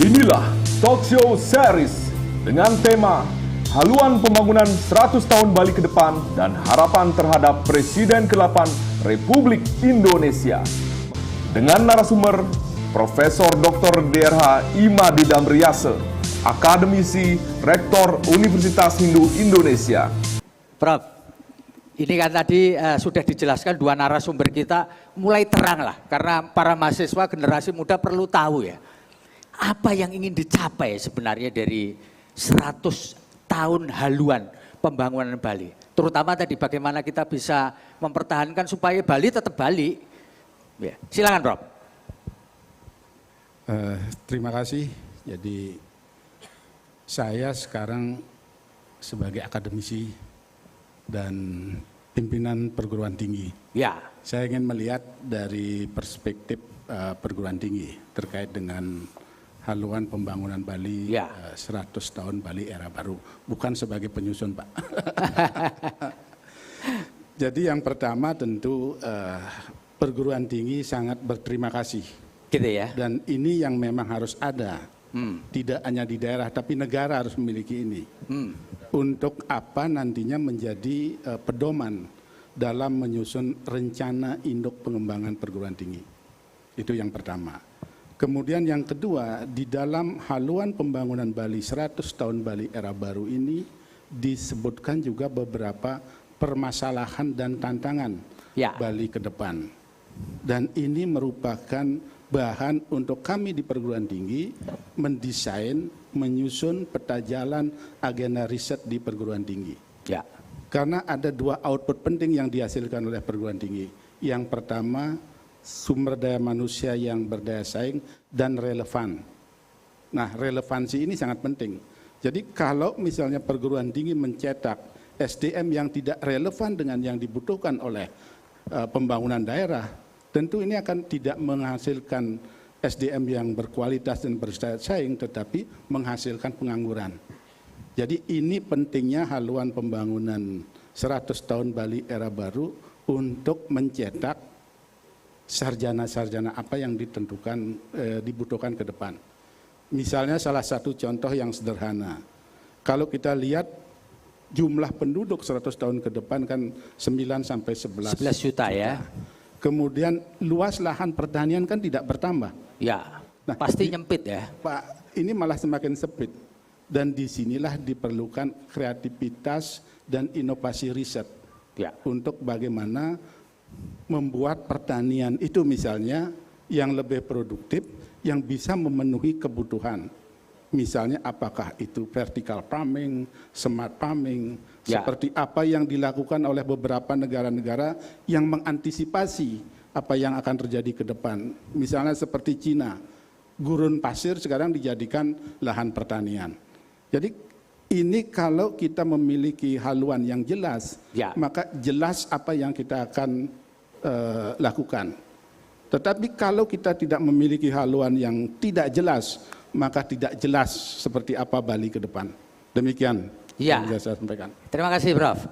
Inilah talkshow series dengan tema Haluan Pembangunan 100 Tahun Bali ke Depan dan Harapan Terhadap Presiden ke-8 Republik Indonesia. Dengan narasumber Profesor Dr. DRH Imadi Damriase, akademisi Rektor Universitas Hindu Indonesia. Prof, ini kan tadi sudah dijelaskan dua narasumber kita mulai terang lah, karena para mahasiswa generasi muda perlu tahu ya, apa yang ingin dicapai sebenarnya dari 100 tahun haluan pembangunan Bali. Terutama tadi bagaimana kita bisa mempertahankan supaya Bali tetap Bali. Ya, silakan Prof. Terima kasih. Jadi saya sekarang sebagai akademisi dan pimpinan perguruan tinggi. Ya. Saya ingin melihat dari perspektif perguruan tinggi terkait dengan haluan pembangunan Bali, ya. 100 tahun Bali era baru. Bukan sebagai penyusun, Pak. Jadi yang pertama tentu perguruan tinggi sangat berterima kasih. Gitu ya. Dan ini yang memang harus ada. Tidak hanya di daerah, tapi negara harus memiliki ini. Untuk apa nantinya menjadi pedoman dalam menyusun rencana induk pengembangan perguruan tinggi. Itu yang pertama. Kemudian yang kedua, di dalam haluan pembangunan Bali 100 tahun Bali era baru ini disebutkan juga beberapa permasalahan dan tantangan Bali ke depan. Dan ini merupakan bahan untuk kami di perguruan tinggi mendesain, menyusun peta jalan agenda riset di perguruan tinggi. Ya. Karena ada dua output penting yang dihasilkan oleh perguruan tinggi. Yang pertama, sumber daya manusia yang berdaya saing dan relevan. Nah, relevansi ini sangat penting. Jadi kalau misalnya perguruan tinggi mencetak SDM yang tidak relevan dengan yang dibutuhkan oleh pembangunan daerah, tentu ini akan tidak menghasilkan SDM yang berkualitas dan berdaya saing, tetapi menghasilkan pengangguran. Jadi ini pentingnya haluan pembangunan 100 tahun Bali era baru untuk mencetak sarjana-sarjana apa yang ditentukan dibutuhkan ke depan. Misalnya salah satu contoh yang sederhana. Kalau kita lihat jumlah penduduk 100 tahun ke depan kan 9 sampai 11 juta ya. Kemudian luas lahan pertanian kan tidak bertambah. Ya. Nah, pasti nyempit ya. Pak, ini malah semakin sempit. Dan disinilah diperlukan kreativitas dan inovasi riset. Ya. Untuk bagaimana membuat pertanian itu misalnya yang lebih produktif, yang bisa memenuhi kebutuhan. Misalnya apakah itu vertical farming, smart farming, seperti apa yang dilakukan oleh beberapa negara-negara yang mengantisipasi apa yang akan terjadi ke depan. Misalnya seperti Cina, gurun pasir sekarang dijadikan lahan pertanian. Jadi ini kalau kita memiliki haluan yang jelas, maka jelas apa yang kita akan lakukan. Tetapi kalau kita tidak memiliki haluan yang tidak jelas, maka tidak jelas seperti apa Bali ke depan. Demikian yang bisa saya sampaikan. Terima kasih Prof.